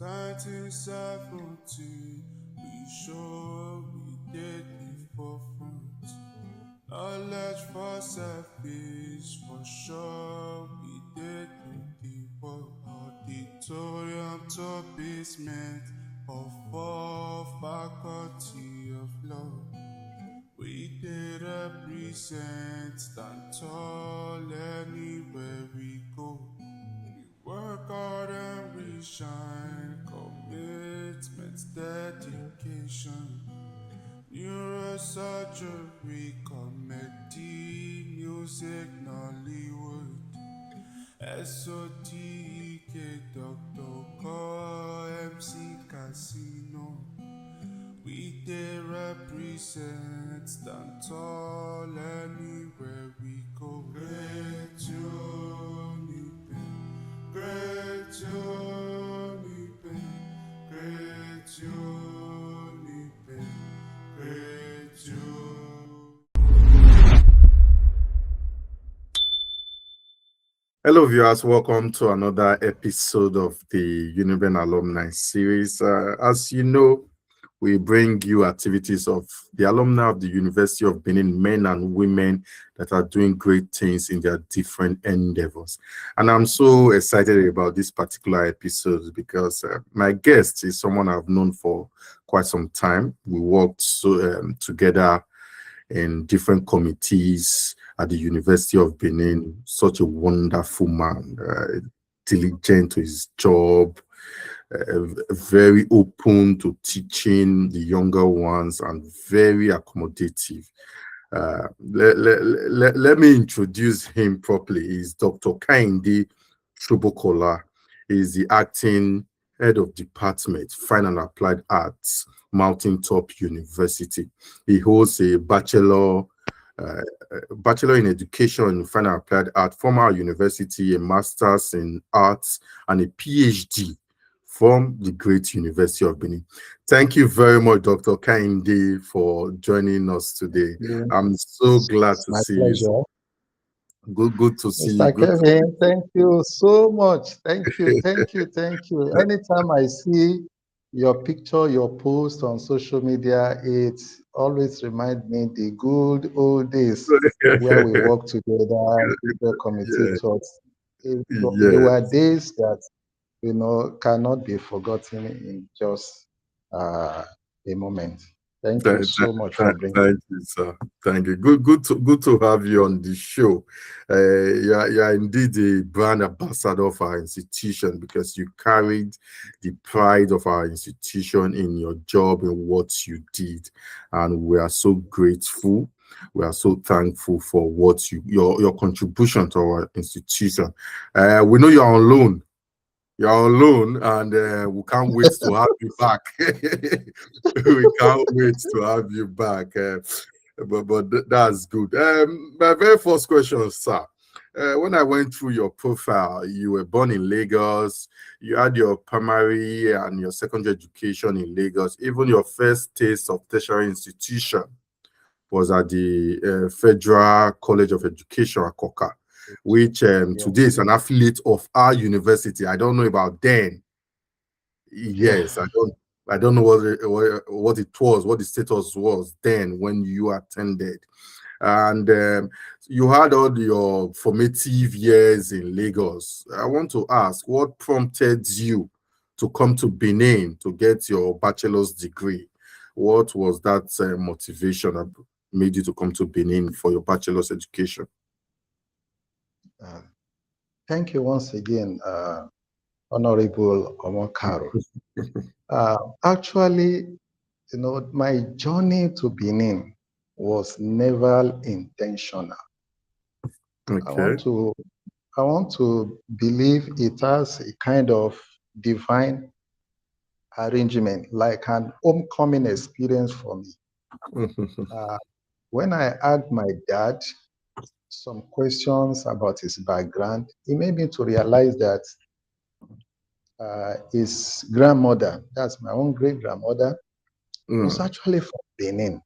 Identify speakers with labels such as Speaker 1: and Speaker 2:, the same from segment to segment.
Speaker 1: 1970, we sure we did live for fruit. Knowledge for selfish, for sure we did do the work. Auditorium to basement of all faculty of law. We did represent, stand tall anywhere we go. We work hard and we shine, commitment, dedication. Neurosurgery, comedy, music, Nollywood. SOTK, Dr. Call, MC Casino. We did represent, stand tall anywhere we go. Great UNIBEN, Great UNIBEN, Great UNIBEN, Great UNIBEN.
Speaker 2: Hello, viewers. Welcome to another episode of the UNIBEN Alumni Series. As you know, we bring you activities of the alumni of the University of Benin, men and women that are doing great things in their different endeavors. And I'm so excited about this particular episode because my guest is someone I've known for quite some time. We worked together in different committees at the University of Benin. Such a wonderful man, diligent to his job, very open to teaching the younger ones, and very accommodative. Let me introduce him properly. He's Dr. Kehinde Shobukonla. He's the acting head of department, Fine and Applied Arts, Mountaintop University. He holds a bachelor in education in fine and applied art from our university, a master's in arts, and a PhD from the Great University of Benin. Thank you very much, Dr. Kehinde, for joining us today. I'm so glad to see
Speaker 3: pleasure.
Speaker 2: you. Good to see
Speaker 3: Mr.
Speaker 2: you.
Speaker 3: Kevin, thank you so much. Thank you. Anytime I see your picture, your post on social media, it always reminds me the good old days where we worked together, the committee talks. There were days that cannot be forgotten in just a moment. Thank you so much for bringing.
Speaker 2: Thank you, sir. Thank you. Good to have you on the show. You are indeed a brand ambassador of our institution because you carried the pride of our institution in your job and what you did, and we are so grateful. We are so thankful for what your contribution to our institution. We know you're on loan. You're on loan, and we can't wait to have you back. We can't wait to have you back. But that's good. My very first question, sir. When I went through your profile, you were born in Lagos. You had your primary and your secondary education in Lagos. Even your first taste of tertiary institution was at the Federal College of Education, Akoka, which today is an affiliate of our university. I don't know about then. Yes, I don't know what it was, what the status was then when you attended. And you had all your formative years in Lagos. I want to ask, what prompted you to come to Benin to get your bachelor's degree? What was that motivation that made you to come to Benin for your bachelor's education?
Speaker 3: Thank you once again, Honorable Omokaro. Actually, my journey to Benin was never intentional.
Speaker 2: Okay.
Speaker 3: I want to believe it has a kind of divine arrangement, like an homecoming experience for me. When I asked my dad some questions about his background, it made me to realize that his grandmother, that's my own great grandmother, was actually from Benin.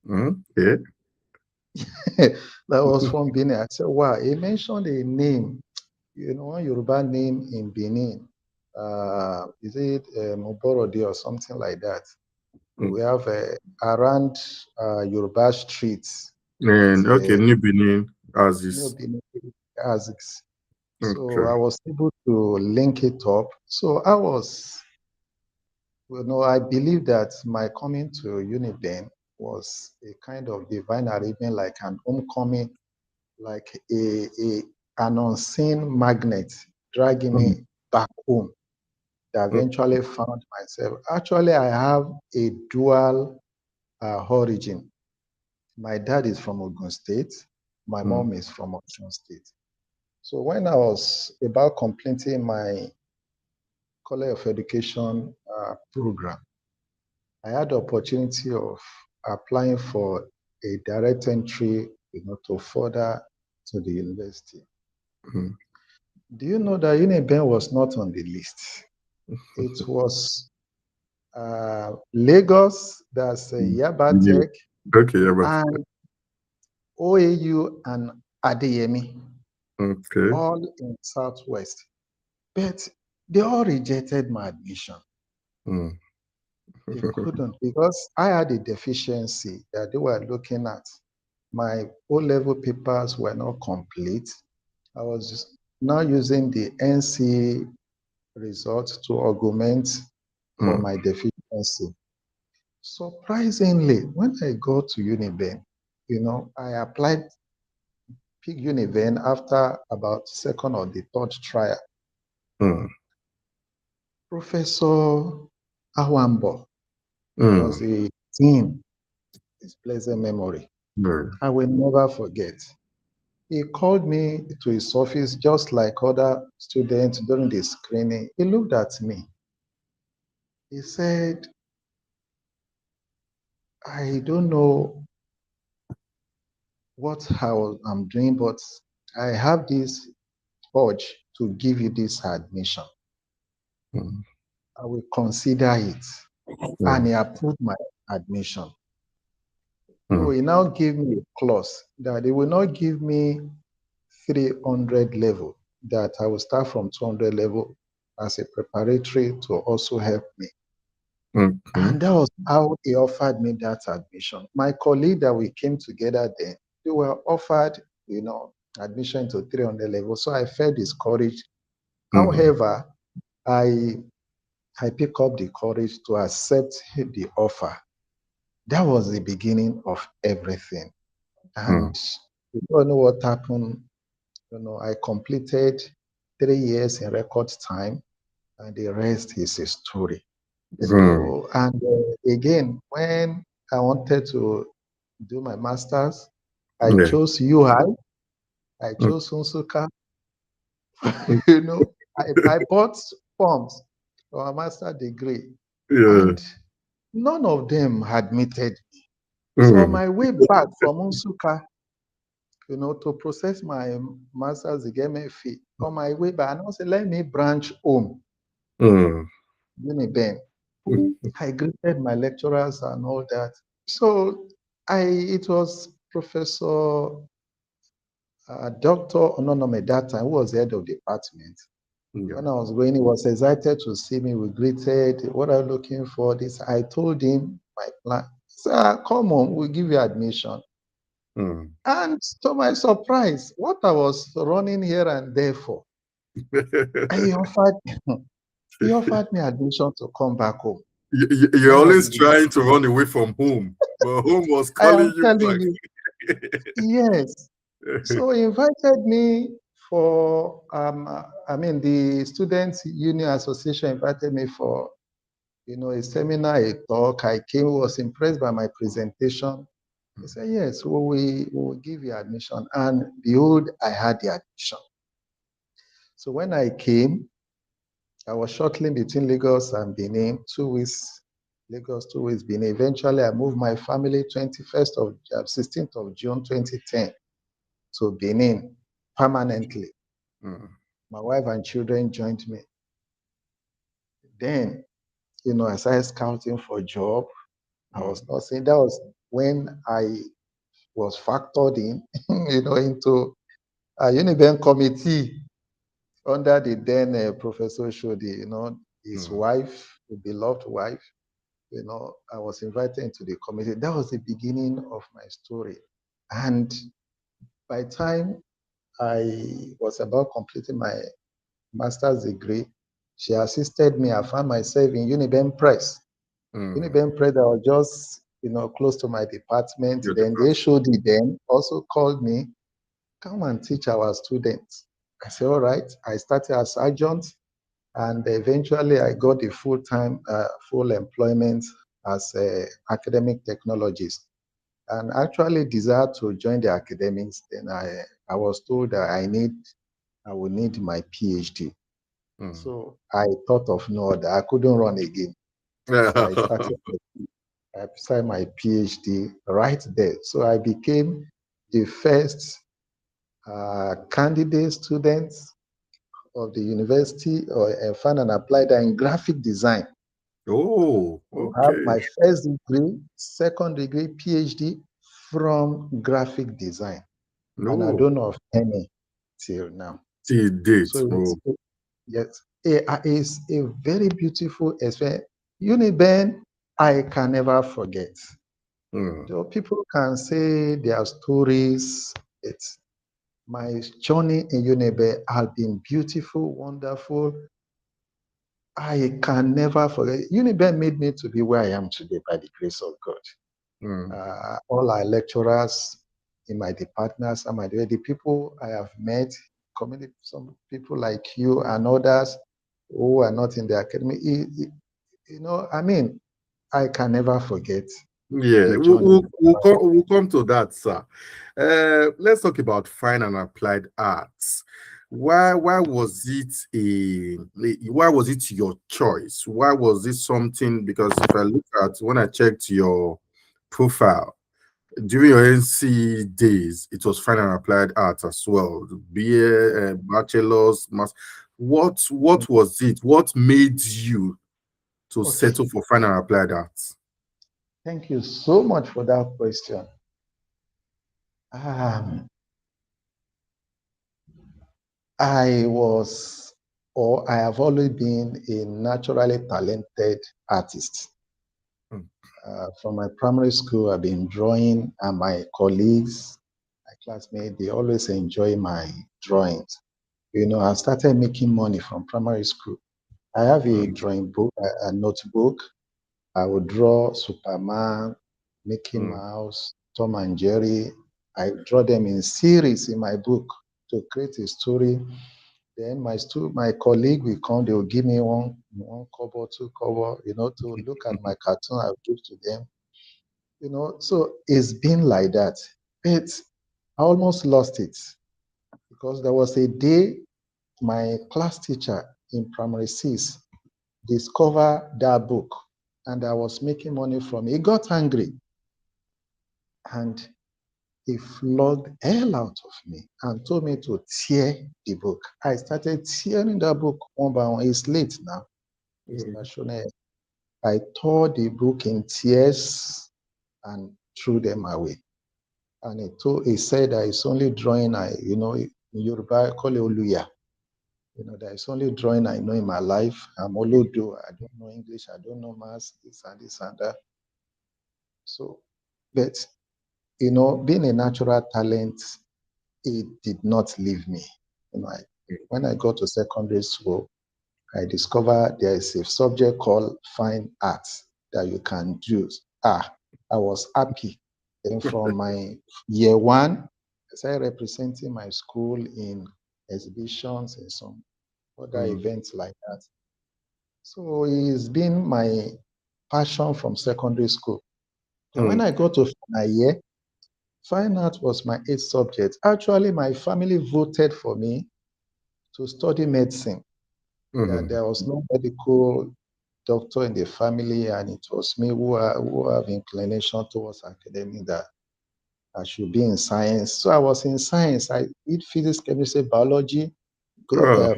Speaker 2: Okay.
Speaker 3: That was from Benin. I said, wow, he mentioned a name, one Yoruba name in Benin. is it Moborodi or something like that?
Speaker 2: Mm.
Speaker 3: We have around Yoruba streets.
Speaker 2: And okay,
Speaker 3: It's
Speaker 2: New Benin as
Speaker 3: New
Speaker 2: is.
Speaker 3: Benin Asics. So
Speaker 2: Okay.
Speaker 3: I was able to link it up. So I was, I believe that my coming to UNIBEN was a kind of divine arrangement, like an homecoming, like an unseen magnet dragging
Speaker 2: Mm.
Speaker 3: me back home. That
Speaker 2: Mm.
Speaker 3: eventually found myself. Actually, I have a dual origin. My dad is from Ogun State. My
Speaker 2: Mm.
Speaker 3: mom is from Ogun State. So when I was about completing my College of Education program, I had the opportunity of applying for a direct entry, to further to the university.
Speaker 2: Mm.
Speaker 3: Do you know that UNIBEN was not on the list? It was Lagos, that's
Speaker 2: Mm.
Speaker 3: Yaba
Speaker 2: Yeah.
Speaker 3: Tech,
Speaker 2: Okay, yeah, but
Speaker 3: and OAU and Adeyemi,
Speaker 2: okay.
Speaker 3: all in Southwest. But they all rejected my admission.
Speaker 2: Mm.
Speaker 3: They couldn't because I had a deficiency that they were looking at. My O-level papers were not complete. I was now using the NC results to augment for
Speaker 2: Mm.
Speaker 3: my deficiency. Surprisingly, when I got to UNIBEN, I applied pick UNIBEN after about second or the third trial.
Speaker 2: Mm.
Speaker 3: Professor Awambo
Speaker 2: Mm.
Speaker 3: was the dean, his blessed memory.
Speaker 2: Yeah.
Speaker 3: I will never forget. He called me to his office just like other students during the screening. He looked at me. He said, I don't know what I'm doing, but I have this urge to give you this admission.
Speaker 2: Mm.
Speaker 3: I will consider it. And
Speaker 2: Yeah.
Speaker 3: he approved my admission. So
Speaker 2: Mm.
Speaker 3: he now gave me a clause that they will not give me 300 level, that I will start from 200 level as a preparatory to also help me.
Speaker 2: Okay.
Speaker 3: And that was how he offered me that admission. My colleague that we came together then, they were offered, admission to 300 level. So I felt discouraged.
Speaker 2: Mm.
Speaker 3: However, I I picked up the courage to accept the offer. That was the beginning of everything.
Speaker 2: Mm.
Speaker 3: And you don't know what happened. I completed 3 years in record time, and the rest is a story.
Speaker 2: Mm.
Speaker 3: So, and again, when I wanted to do my master's, I
Speaker 2: Yeah.
Speaker 3: chose UI, I
Speaker 2: Mm.
Speaker 3: chose Unsuka.
Speaker 2: Mm.
Speaker 3: you know, I bought forms for a master degree,
Speaker 2: Yeah.
Speaker 3: and none of them admitted. So on
Speaker 2: Mm.
Speaker 3: my way back from Unsuka, to process my master's degree fee, on my way back, and I said, let me branch home,
Speaker 2: Mm.
Speaker 3: UNIBEN.
Speaker 2: Mm.
Speaker 3: I greeted my lecturers and all that. So it was Professor Dr. Ononome that time, who was the head of the department.
Speaker 2: Yeah.
Speaker 3: When I was going, he was excited to see me. We greeted, what are you looking for? This, I told him my plan. Sir, come on, we'll give you admission.
Speaker 2: Mm.
Speaker 3: And to my surprise, what I was running here and there for, he offered, he offered me admission to come back home.
Speaker 2: You're
Speaker 3: That was
Speaker 2: always
Speaker 3: it.
Speaker 2: trying to run away from home, but home was
Speaker 3: I
Speaker 2: calling
Speaker 3: am
Speaker 2: you
Speaker 3: telling
Speaker 2: back.
Speaker 3: you, yes. So he invited me for, the Students Union Association invited me for, a seminar, a talk. I came, was impressed by my presentation. He said, yes, we will give you admission. And behold, I had the admission. So when I came, I was shuttling between Lagos and Benin, 2 weeks, Lagos, 2 weeks, Benin. Eventually, I moved my family 16th of June, 2010 to Benin permanently.
Speaker 2: Mm.
Speaker 3: My wife and children joined me. Then, I started scouting for a job. I
Speaker 2: Mm.
Speaker 3: was not saying that was when I was factored in, into a UNIBEN committee under the then Professor Shodi, his
Speaker 2: Mm.
Speaker 3: wife, the beloved wife, I was invited into the committee. That was the beginning of my story. And by the time I was about completing my master's degree, she assisted me. I found myself in UNIBEN Press.
Speaker 2: Mm.
Speaker 3: UNIBEN Press, I was just, close to my department.
Speaker 2: Your
Speaker 3: Then the
Speaker 2: department.
Speaker 3: HOD then also called me, come and teach our students. I said, all right. I started as adjunct, and eventually I got the full employment as an academic technologist. And actually desired to join the academics. Then I was told that I will need my PhD.
Speaker 2: Mm.
Speaker 3: So I thought of no other. I couldn't run again. So I started my PhD right there. So I became the first candidate student of the university or found and applied in graphic design.
Speaker 2: Oh,
Speaker 3: To have
Speaker 2: okay.
Speaker 3: my first degree, second degree, PhD from graphic design. And I
Speaker 2: No,
Speaker 3: don't know of any till now.
Speaker 2: till date.
Speaker 3: So
Speaker 2: Oh.
Speaker 3: yes, it's a very beautiful experience. UNIBEN, I can never forget.
Speaker 2: Mm.
Speaker 3: Though people can say their stories, it's my journey in UNIBEN has been beautiful, wonderful. I can never forget. UNIBEN made me to be where I am today by the grace of God.
Speaker 2: Mm.
Speaker 3: All our lecturers in my departments and the people I have met, community, some people like you and others who are not in the academy. I mean, I can never forget
Speaker 2: Yeah,
Speaker 3: the journey.
Speaker 2: we'll come to that, sir. Let's talk about fine and applied arts. Why was it why was it your choice? Why was it something? Because if I look at when I checked your profile during your NC days, it was fine and applied arts as well. BA, bachelor's, master. What was it? What made you to
Speaker 3: Okay,
Speaker 2: settle for fine and applied arts?
Speaker 3: thank you so much for that question. Um, I was, or I have always been a naturally talented artist.
Speaker 2: Mm.
Speaker 3: From my primary school, I've been drawing, and my colleagues, my classmates, they always enjoy my drawings. I started making money from primary school. I have a
Speaker 2: Mm.
Speaker 3: drawing book, a notebook. I would draw Superman, Mickey
Speaker 2: Mm.
Speaker 3: Mouse, Tom and Jerry. I draw them in series in my book to create a story. Then my colleague will come, they will give me one cover, two cover, to look at my cartoon I will give to them. So it's been like that. But I almost lost it because there was a day my class teacher in primary six discovered that book and I was making money from it. He got angry and he flogged hell out of me and told me to tear the book. I started tearing that book one by one. It's late now, Mr.
Speaker 2: Mm.
Speaker 3: Shone. I tore the book in tears and threw them away. And he said that it's only drawing in Yoruba, I call it Oluya. That it's only drawing I know in my life. I'm Olodo. I don't know English. I don't know maths, this and that. So, but, being a natural talent, it did not leave me. When I got to secondary school, I discovered there is a subject called fine arts that you can do. I was happy. Then from my year one, I started representing my school in exhibitions and some other
Speaker 2: Mm.
Speaker 3: events like that. So it's been my passion from secondary school. And when
Speaker 2: Mm.
Speaker 3: I got to final year, fine art was my eighth subject. Actually, my family voted for me to study medicine.
Speaker 2: Mhm.
Speaker 3: There was no medical doctor in the family, and it was me who have inclination towards academic that I should be in science. So I was in science. I did physics, chemistry, biology,
Speaker 2: Oh.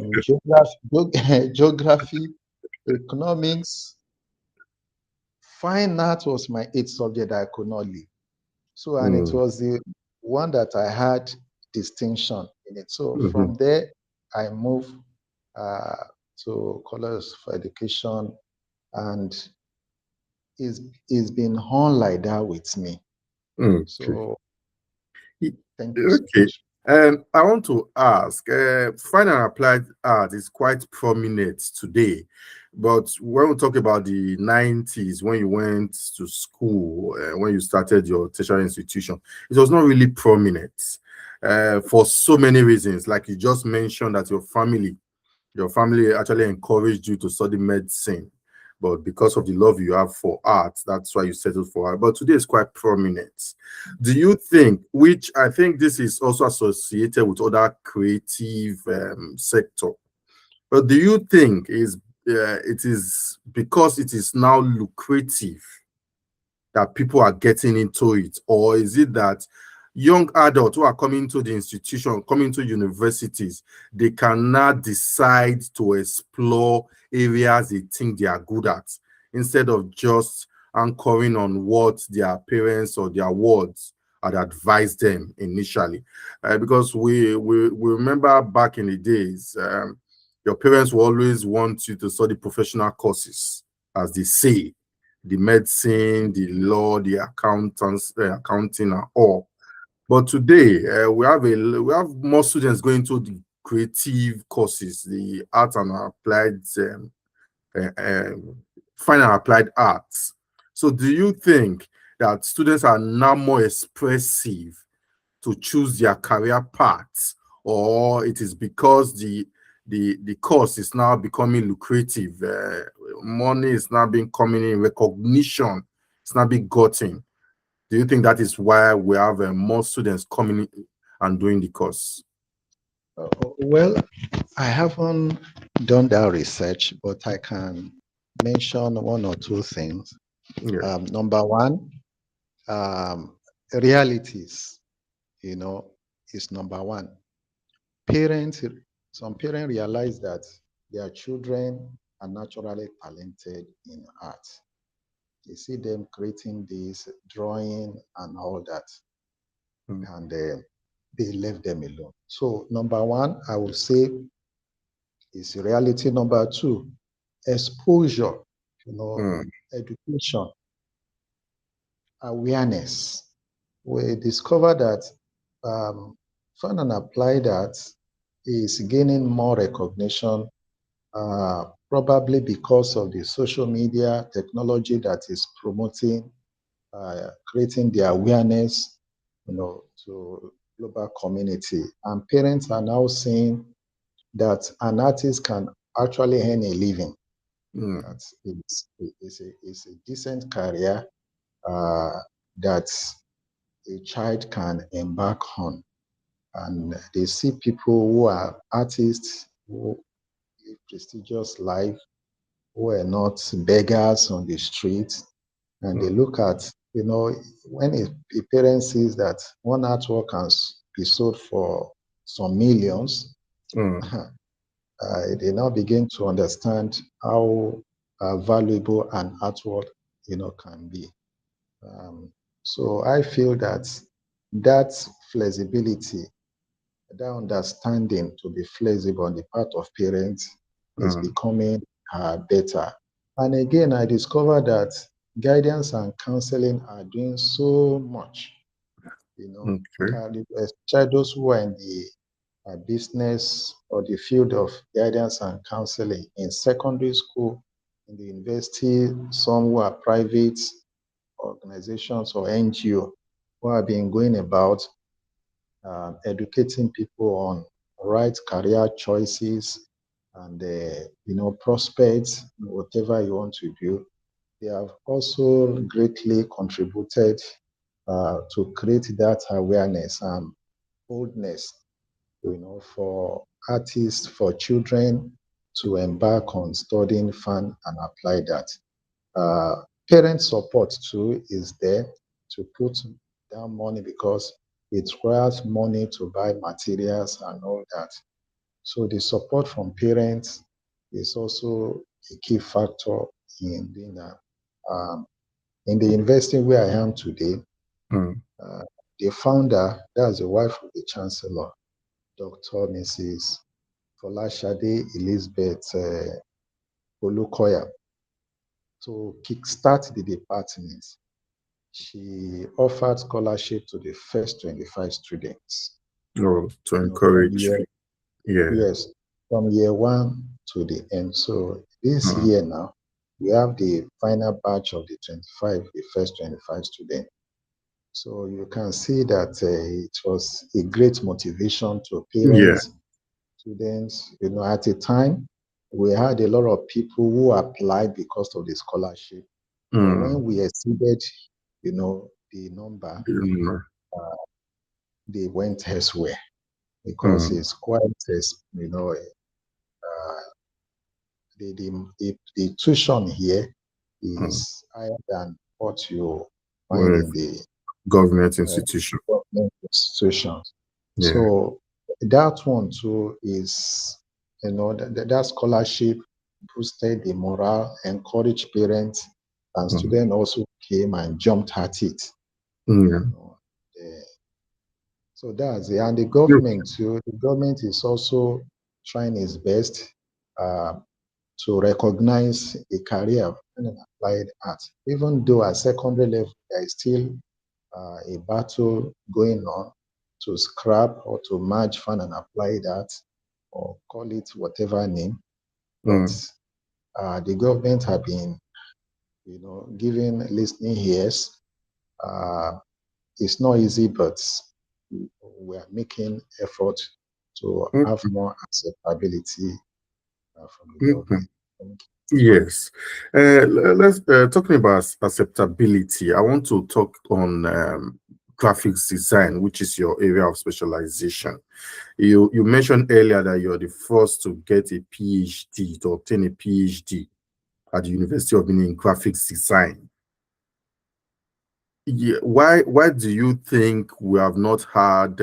Speaker 3: geography, economics. Fine art was my eighth subject I could not leave. So, and it
Speaker 2: Mm.
Speaker 3: was the one that I had distinction in it. So
Speaker 2: Mhm.
Speaker 3: from there, I moved. to Colors for Education, and it's been on like that with me.
Speaker 2: Okay.
Speaker 3: So thank you so
Speaker 2: Okay.
Speaker 3: much.
Speaker 2: I want to ask, fine and applied art is quite prominent today, but when we talk about the 90s, when you went to school, when you started your tertiary institution, it was not really prominent for so many reasons. Like you just mentioned that your family actually encouraged you to study medicine, but because of the love you have for art, that's why you settled for art. But today is quite prominent. Do you think, which I think this is also associated with other creative sector, but do you think it is because it is now lucrative that people are getting into it, or is it that young adults who are coming to the institution, coming to universities, they cannot decide to explore areas they think they are good at instead of just anchoring on what their parents or their wards had advised them initially? Because we remember back in the days, your parents will always want you to study professional courses, as they say, the medicine, the law, the accounting, and all. But today, we have more students going to the creative courses, the art and applied, uh, um, fine and applied arts. So, do you think that students are now more expressive to choose their career paths, or it is because the course is now becoming lucrative, money is now being coming in, recognition is now being gotten? Do you think that is why we have more students coming in and doing the course?
Speaker 3: Well, I haven't done that research, but I can mention one or two things.
Speaker 2: Yeah.
Speaker 3: Number one, um, realities, you know, is number one. Parents, some parents realize that their children are naturally talented in art. They see them creating this, drawing, and all that,
Speaker 2: Mm,
Speaker 3: and they left them alone. So, number one, I would say is reality. Number two, exposure, you know,
Speaker 2: mm,
Speaker 3: education, awareness. We discover that fun and applied art is gaining more recognition, probably because of the social media technology that is promoting, creating the awareness, you know, to global community. And parents are now seeing that an artist can actually earn a living.
Speaker 2: mm,
Speaker 3: That it's a decent career uh, that a child can embark on. And they see people who are artists who live prestigious life, who are not beggars on the street. And they
Speaker 2: mm,
Speaker 3: look at, you know, when a parent sees that one artwork can be sold for some millions,
Speaker 2: mm,
Speaker 3: they now begin to understand how valuable an artwork, you know, can be. Um, so I feel that that flexibility, that understanding to be flexible on the part of parents is
Speaker 2: mm.
Speaker 3: becoming better. And again, I discovered that guidance and counseling are doing so much, you know,
Speaker 2: Okay.
Speaker 3: especially those who are in the business or the field of guidance and counseling in secondary school, in the university, some who are private organizations or NGO who have been going about educating people on right career choices and you know, prospects, whatever you want to do. They have also greatly contributed to create that awareness and boldness, you know, for artists, for children to embark on studying fun and apply that. Uh, Parent support too is there to put down money because it requires money to buy materials and all that. So the support from parents is also a key factor in doing that. In the university where I am today,
Speaker 2: Mm,
Speaker 3: uh, the founder, that's the wife of the chancellor, Dr. Mrs. Folashade Elizabeth Olukoya to kickstart the department. She offered scholarship to the first 25 students.
Speaker 2: Oh, to
Speaker 3: You know, from
Speaker 2: encourage.
Speaker 3: year,
Speaker 2: Yeah.
Speaker 3: yes, from year 1 to the end. So this
Speaker 2: Mm.
Speaker 3: year now, we have the final batch of the 25, the first 25 students. So you can see that it was a great motivation to
Speaker 2: Yeah.
Speaker 3: parents, students. You know, at a time, we had a lot of people who applied because of the scholarship. But
Speaker 2: Mm.
Speaker 3: when we exceeded, you know, the number,
Speaker 2: Mm.
Speaker 3: they went elsewhere because
Speaker 2: Mm.
Speaker 3: it's quite, you know, the tuition here
Speaker 2: Mm.
Speaker 3: is higher than what you find
Speaker 2: With
Speaker 3: in the
Speaker 2: government institution.
Speaker 3: government institutions.
Speaker 2: Yeah.
Speaker 3: So that one too is, you know, that scholarship boosted the morale, encouraged parents, and
Speaker 2: Mm.
Speaker 3: students also came and jumped at it.
Speaker 2: Yeah.
Speaker 3: You know, so that's it. And the
Speaker 2: Yeah.
Speaker 3: government too, the government is also trying its best uh, to recognize a career in applied art. Even though at secondary level, there is still a battle going on to scrap or to merge fun and applied art or call it whatever name. But
Speaker 2: Mm.
Speaker 3: the government have been, you know, giving listening ears. Uh, it's not easy, but we are making effort to have
Speaker 2: Mm.
Speaker 3: more acceptability from the
Speaker 2: Mm.
Speaker 3: government. Thank
Speaker 2: Yes. Let's talking about acceptability. I want to talk on graphics design, which is your area of specialization. You mentioned earlier that you're the first to get a PhD, to obtain a PhD at the University of Benin in graphics design. Yeah, why do you think we have not had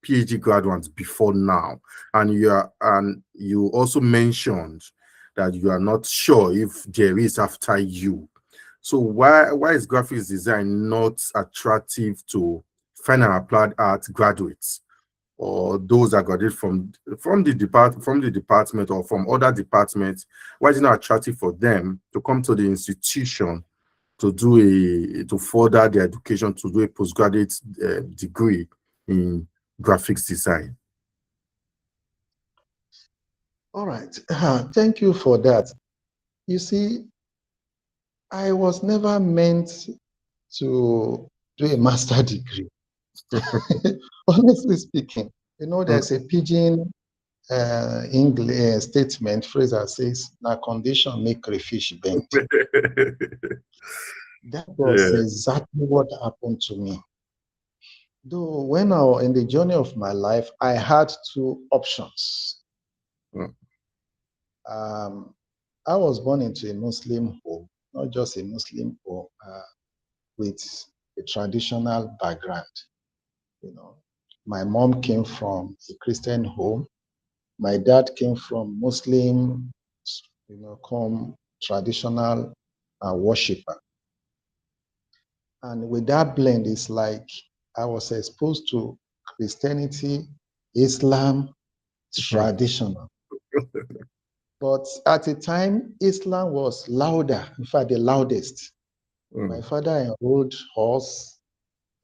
Speaker 2: PhD graduates before now? And you also mentioned that you are not sure if there is after you. So why is graphics design not attractive to fine and applied art graduates or those that graduate from the department or from other departments? Why is it not attractive for them to come to the institution to further their education, to do a postgraduate degree in graphics design?
Speaker 3: All right. Thank you for that. You see, I was never meant to do a master degree. Honestly speaking, you know, there's a pidgin English statement phrase that says, "Na condition make crayfish bend." That was
Speaker 2: Yeah.
Speaker 3: exactly what happened to me. Though when I was in the journey of my life, I had two options.
Speaker 2: Mm.
Speaker 3: Um, I was born into a Muslim home, not just a Muslim home, with a traditional background. You know, my mom came from a Christian home. My dad came from Muslim, you know, come traditional worshiper. And with that blend, it's like I was exposed to Christianity, Islam, traditional. But at the time, Islam was louder, in fact, the loudest. My
Speaker 2: Mm.
Speaker 3: father enrolled us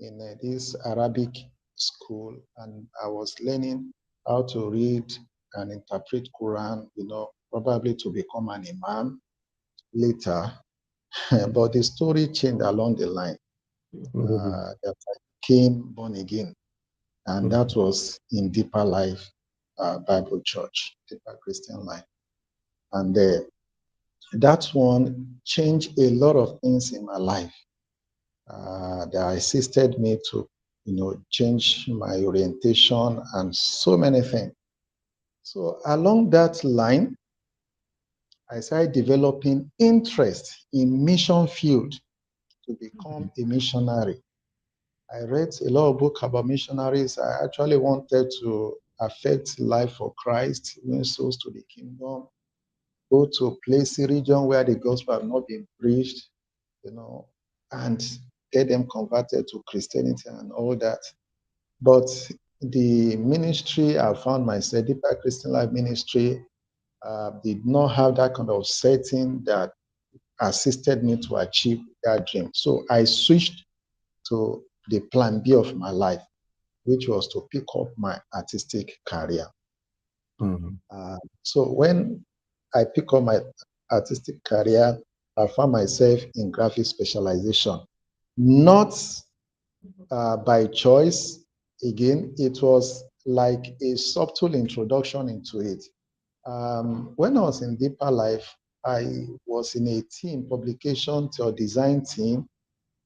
Speaker 3: in this Arabic school, and I was learning how to read and interpret Quran, you know, probably to become an imam later. But the story changed along the line
Speaker 2: Mm.
Speaker 3: that I became born again, and
Speaker 2: Mm.
Speaker 3: that was in Deeper Life Bible Church, Deeper Christian Life. And that one changed a lot of things in my life that assisted me to, you know, change my orientation and so many things. So along that line, I started developing interest in mission field to become a missionary. I read a lot of books about missionaries. I actually wanted to affect life for Christ, win souls to the kingdom, go to a place, a region where the gospel have not been preached, you know, and get them converted to Christianity and all that. But the ministry I found myself, Deeper Christian Life Ministry, did not have that kind of setting that assisted me to achieve that dream. So I switched to the plan B of my life, which was to pick up my artistic career. So when I pick up my artistic career, I found myself in graphic specialization, not by choice. Again, it was like a subtle introduction into it. When I was in Deeper Life, I was in a team, publication or design team,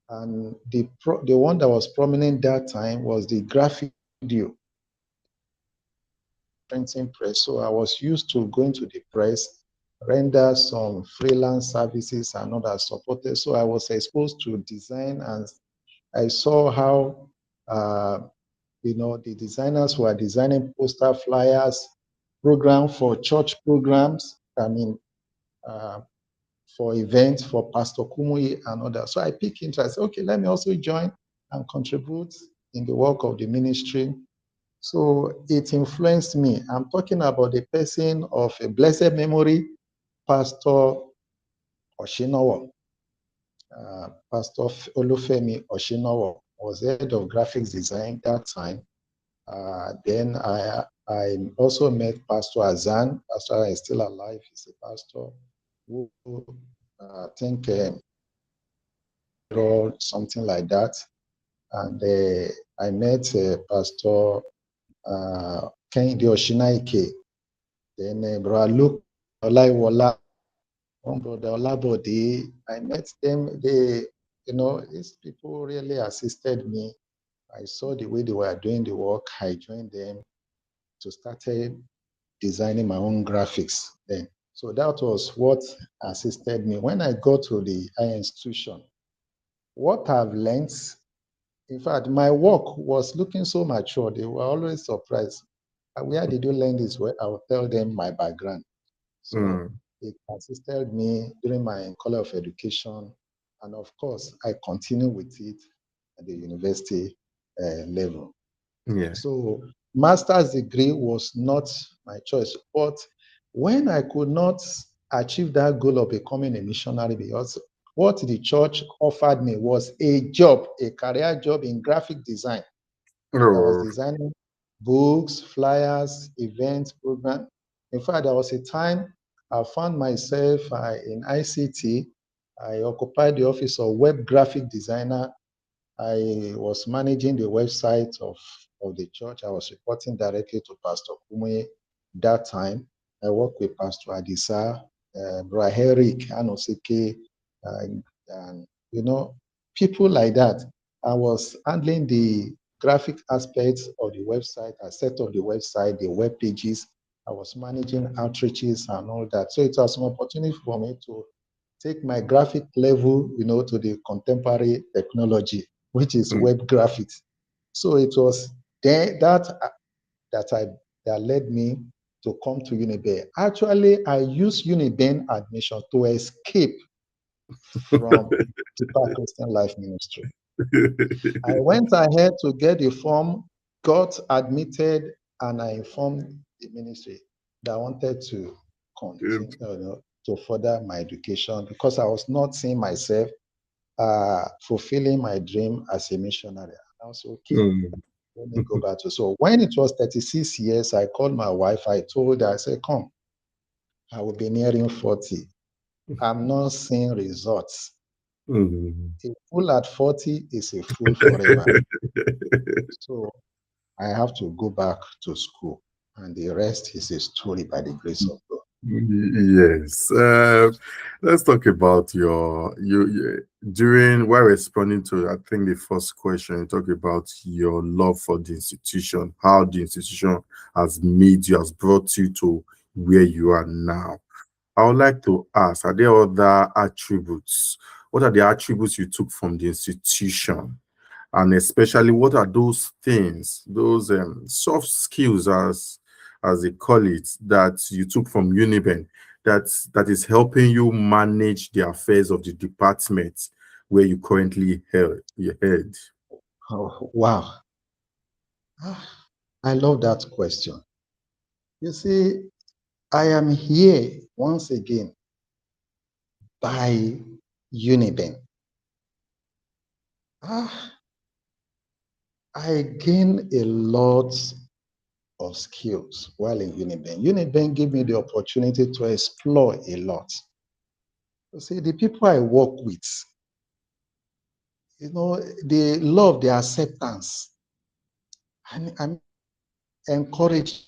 Speaker 3: and the one that was prominent that time was the graphic video printing press. So I was used to going to the press, render some freelance services and others supported. So I was exposed to design, and I saw how the designers were designing poster flyers, program for church programs. I mean, for events for Pastor Kumuyi and others. So I picked interest. Okay, let me also join and contribute in the work of the ministry. So it influenced me. I'm talking about the person of a blessed memory, Pastor Oshinowo. Pastor Olufemi Oshinowo was head of graphics design that time. Then I also met Pastor Azan. Pastor is still alive. He's a pastor who I think something like that. And I met Pastor Kehinde Shobukonla. Then Brother Luke Olaiwola, Brother Olabode. I met them. These people really assisted me. I saw the way they were doing the work. I joined them to start designing my own graphics then. So that was what assisted me. When I got to the higher institution, what I've learned, in fact, my work was looking so mature. They were always surprised. Where did you learn this? Well, I will tell them my background. So it assisted me during my College of Education. And of course, I continue with it at the university level.
Speaker 2: Yeah.
Speaker 3: So master's degree was not my choice. But when I could not achieve that goal of becoming a missionary, because what the church offered me was a job, a career job in graphic design. I was designing books, flyers, events, program. In fact, there was a time I found myself in ICT. I occupied the office of web graphic designer. I was managing the website of the church. I was reporting directly to Pastor Kumuyi that time. I worked with Pastor Adisa, Brother Eric, Anosike, and people like that. I was handling the graphic aspects of the website. I set up the website, the web pages. I was managing outreaches and all that. So it was an opportunity for me to take my graphic level, to the contemporary technology, which is web graphics. So it was there that led me to come to UNIBEN. Actually, I used UNIBEN admission to escape from Deeper Christian Life Ministry. I went ahead to get the form, got admitted, and I informed the ministry that I wanted to continue, to further my education because I was not seeing myself fulfilling my dream as a missionary. I was okay. Let me go back to. So when it was 36 years, I called my wife. I told her, I said, come, I will be nearing 40. I'm not seeing results. A fool at 40 is a fool forever. So I have to go back to school. And the rest is a story by the grace of God.
Speaker 2: Yes. Let's talk about during while responding to I think the first question, you talk about your love for the institution, how the institution has made you, has brought you to where you are now. I would like to ask, are there other attributes? What are the attributes you took from the institution? And especially, what are those things, those soft skills, as they call it, that you took from UNIBEN that is helping you manage the affairs of the department where you currently head?
Speaker 3: Oh, wow. I love that question. You see, I am here once again by UNIBEN. I gained a lot of skills while in UNIBEN. UNIBEN gave me the opportunity to explore a lot. You see, the people I work with, they love their acceptance. I'm encouraged.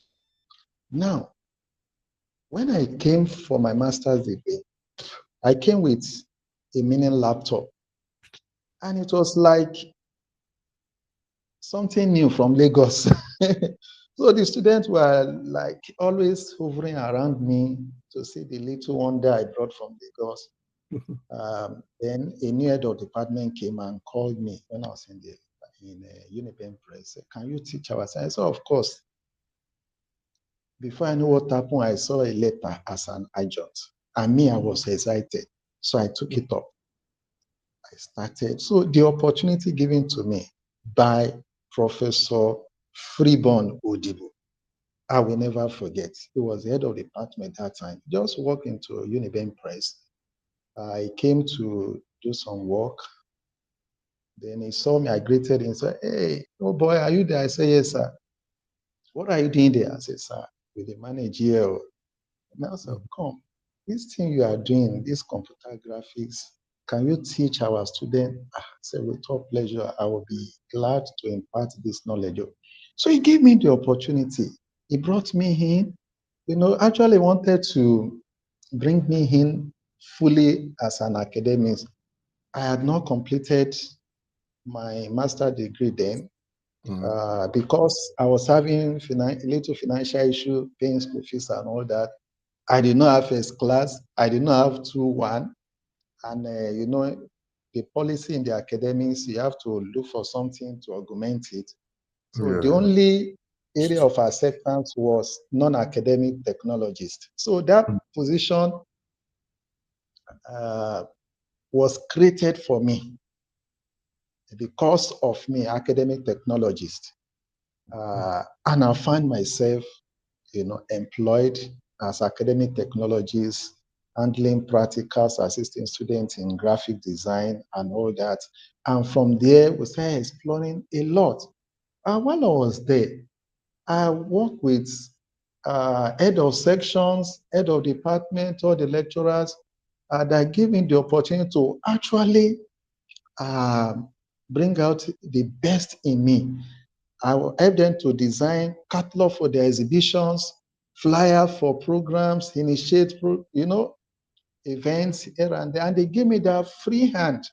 Speaker 3: Now, when I came for my master's degree, I came with a mini laptop, and it was like something new from Lagos. So the students were like always hovering around me to see the little wonder I brought from Lagos. Then a new head of department came and called me when I was in UNIBEN Press. Said, "Can you teach our science?" So of course, before I know what happened, I saw a letter as an adjunct, and me, I was excited, so I took it up. I started. So the opportunity given to me by Professor Freeborn Odibo, I will never forget. He was the head of the department at that time. Just walked into UNIBEN Press. I came to do some work. Then he saw me, I greeted him, said, "Hey, oh boy, are you there?" I said, "Yes, sir." "What are you doing there?" I said, "Sir, with the manager." And I said, "Come, this thing you are doing, this computer graphics, can you teach our students?" I said, "With all pleasure, I will be glad to impart this knowledge." So he gave me the opportunity. He brought me in, actually wanted to bring me in fully as an academic. I had not completed my master degree then, because I was having little financial issue, paying school fees and all that. I did not have first class. I did not have 2-1. And, the policy in the academics, you have to look for something to augment it. So the
Speaker 2: Yeah.
Speaker 3: only area of acceptance was non-academic technologist. So that position was created for me because of me, academic technologist. And I find myself, employed as academic technologist, handling practicals, assisting students in graphic design and all that. And from there, we started exploring a lot. And while I was there, I worked with head of sections, head of department, all the lecturers that gave me the opportunity to actually bring out the best in me. I will help them to design catalog for their exhibitions, flyer for programs, initiate, events here and there. And they gave me that free hand.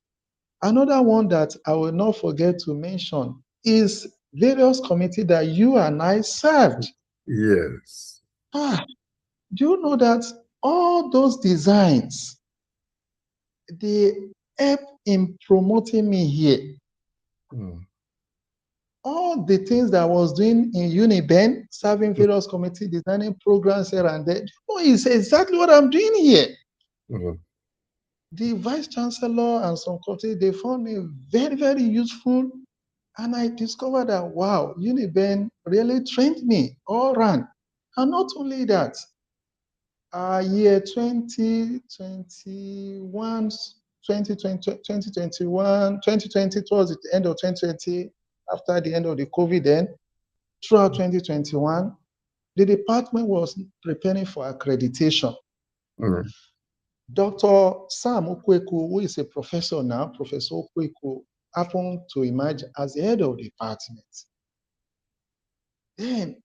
Speaker 3: Another one that I will not forget to mention is various committees that you and I served.
Speaker 2: Yes.
Speaker 3: Do you know that all those designs, they help in promoting me here? All the things that I was doing in UNIBEN, serving various committees, designing programs here and there, it's exactly what I'm doing here. The vice chancellor and some committees, they found me very, very useful. And I discovered that, wow, UNIBEN really trained me all around. And not only that, year 2021, 2020 towards the end of 2020, after the end of the COVID then, throughout 2021, the department was preparing for accreditation. Dr. Sam Okweku, who is a professor now, Professor Okweku, happened to emerge as the head of the department. Then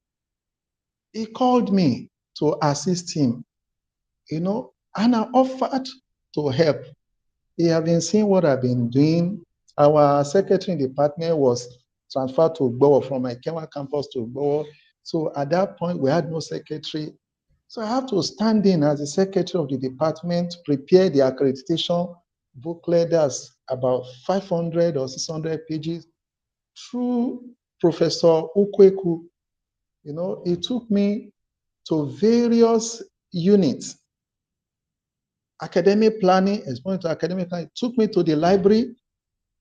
Speaker 3: he called me to assist him, and I offered to help. He had been seeing what I've been doing. Our secretary in the department was transferred to Gbowo from my Kenya campus to Gbowo. So at that point, we had no secretary. So I have to stand in as the secretary of the department, prepare the accreditation booklet that's about 500 or 600 pages through Professor Ukweku. It took me to various units, academic planning, exposure to academic planning, took me to the library,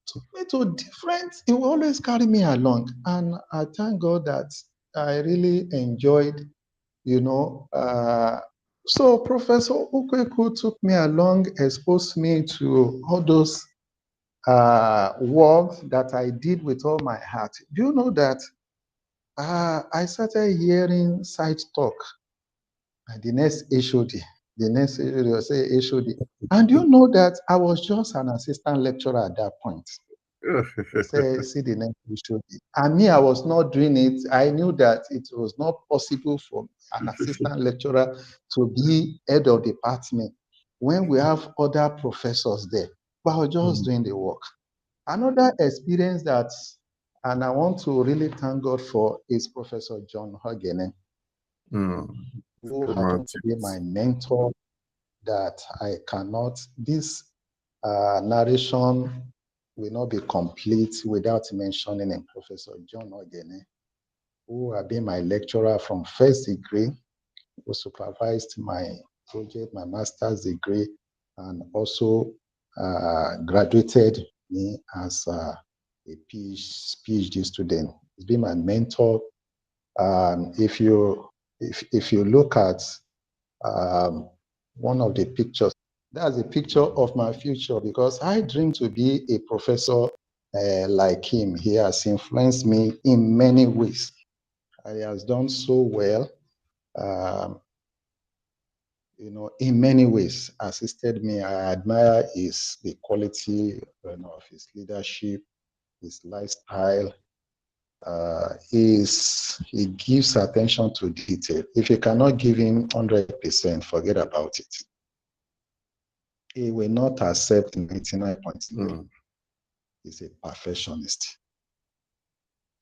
Speaker 3: took me to different, it will always carry me along. And I thank God that I really enjoyed, you know. So Professor Ukweku took me along, exposed me to all those work that I did with all my heart. Do you know that I started hearing side talk and the next HOD, the next HOD will say HOD. And you know that I was just an assistant lecturer at that point. They say, see the next HOD. And me, I was not doing it. I knew that it was not possible for an assistant lecturer to be head of department when we have other professors there. But I was just doing the work. Another experience that, and I want to really thank God for, is Professor John Hogene, who happened to be my mentor, that I cannot, this narration will not be complete without mentioning him, Professor John Hogene, who had been my lecturer from first degree, who supervised my project, my master's degree, and also graduated me as a PhD student. He's been my mentor. If you look at one of the pictures, that's a picture of my future, because I dream to be a professor like him. He has influenced me in many ways. He has done so well. You know, in many ways, assisted me. I admire the quality, you know, of his leadership, his lifestyle. He gives attention to detail. If you cannot give him 100%, forget about it. He will not accept 99.9. He's a perfectionist.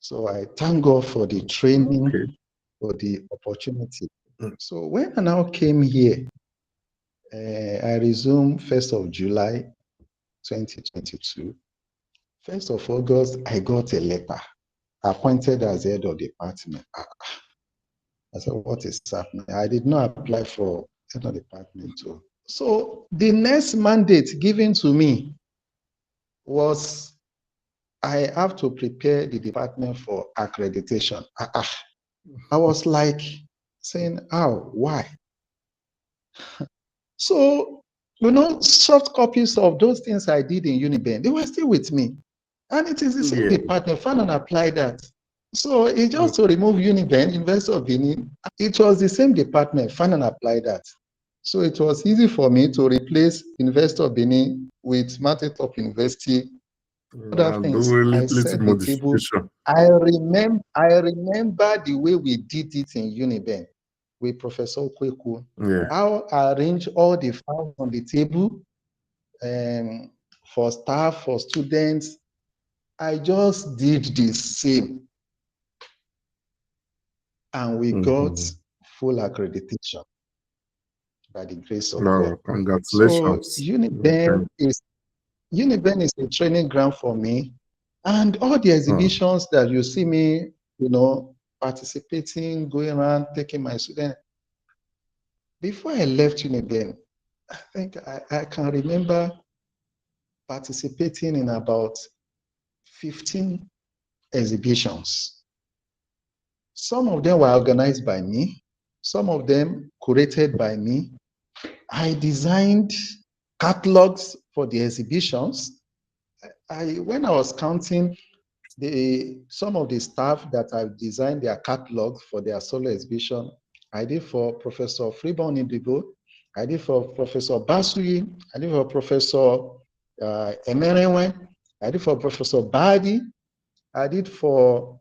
Speaker 3: So I thank God for the training, for the opportunity. So when I now came here, I resumed 1st of July 2022. 1st of August, I got a letter, appointed as head of department. I said, what is happening? I did not apply for head of department too. So the next mandate given to me was, I have to prepare the department for accreditation. I was like saying, how, why? So, you know, soft copies of those things I did in UNIBEN, they were still with me. And it is the same department, found and apply that. So it's just to remove UNIBEN, University of Benin. It was the same department, found and apply that. So it was easy for me to replace University of Benin with Top University. Other things, I set the table. I remember the way we did it in UNIBEN with Professor Kweku. How I arrange all the files on the table for staff, for students. I just did the same. And we got full accreditation by the grace of God.
Speaker 2: Congratulations.
Speaker 3: So UNIBEN is a training ground for me. And all the exhibitions that you see me, you know, participating, going around, taking my students. Before I left UNIBEN, I think I can remember participating in about 15 exhibitions. Some of them were organized by me. Some of them curated by me. I designed catalogs for the exhibitions. When I was counting some of the staff that I've designed their catalog for their solo exhibition, I did for Professor Freeborn Indigo, I did for Professor Basui, I did for Professor Emerewe, I did for Professor Badi, I did for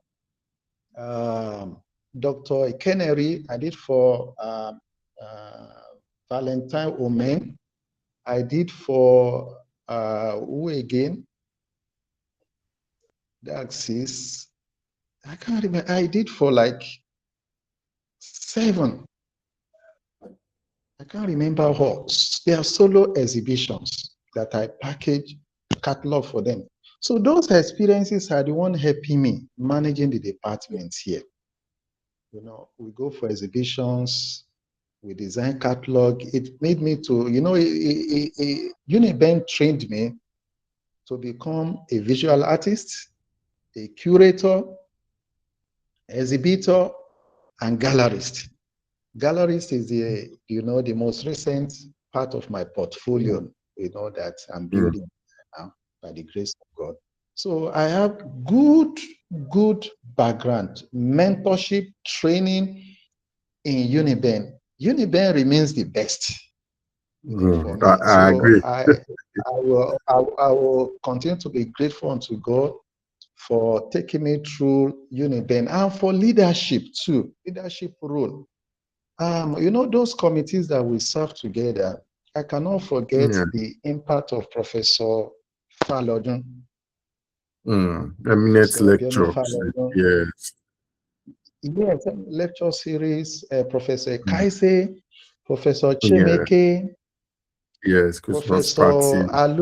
Speaker 3: Dr. Kennery, I did for Valentine Omen, I did for who again? Daxis. I can't remember. I did for like 7. I can't remember all. They are solo exhibitions that I package, catalog for them. So those experiences are the one helping me managing the departments here. You know, we go for exhibitions, we design catalog. It made me to, you know, UNIBEN trained me to become a visual artist, a curator, exhibitor, and gallerist. Gallerist is the most recent part of my portfolio, that I'm building now by the grace of God. So I have good background, mentorship, training in UNIBEN. UNIBEN remains the best for me.
Speaker 2: I agree.
Speaker 3: I will continue to be grateful unto God for taking me through UNIBEN and for leadership too, leadership role. Those committees that we serve together, I cannot forget the impact of Professor Falodun.
Speaker 2: Eminent lecture. Yes.
Speaker 3: Yes, lecture series, Professor Kaise, Professor
Speaker 2: Yeah.
Speaker 3: Chemeke,
Speaker 2: Yes, Christmas
Speaker 3: Professor
Speaker 2: party.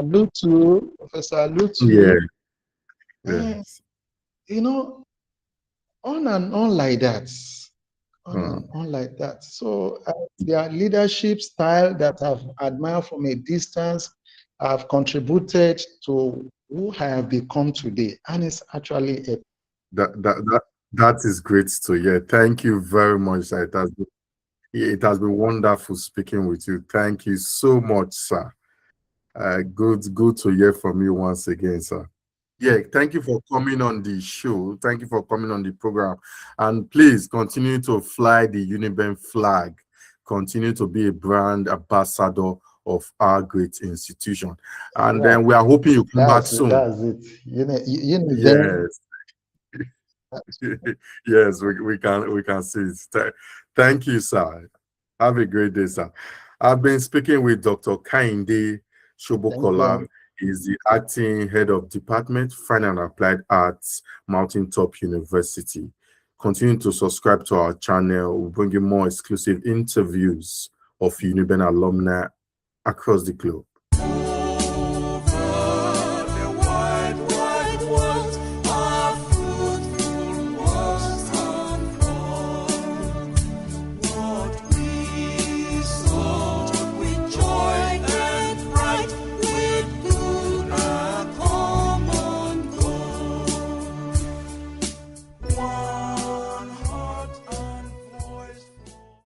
Speaker 3: Alutu, Professor
Speaker 2: Yeah.
Speaker 3: Alutu, and
Speaker 2: Yes.
Speaker 3: On and on like that. On and on like that. So their leadership style that I've admired from a distance have contributed to who I have become today. And it's actually a
Speaker 2: That is great to hear. Thank you very much. It has been wonderful speaking with you. Thank you so much, sir. Good to hear from you once again, sir. Yeah, thank you for coming on the show. Thank you for coming on the program. And please continue to fly the UNIBEN flag. Continue to be a brand ambassador of our great institution. And then we are hoping you come back soon.
Speaker 3: That's it.
Speaker 2: Yes. Yes, we can see it. Thank you, sir. Have a great day, sir. I've been speaking with Dr. Kehinde Shobukonla. He's the acting head of Department Fine and Applied Arts, Mountaintop University. Continue to subscribe to our channel. We'll bring you more exclusive interviews of UNIBEN alumni across the globe.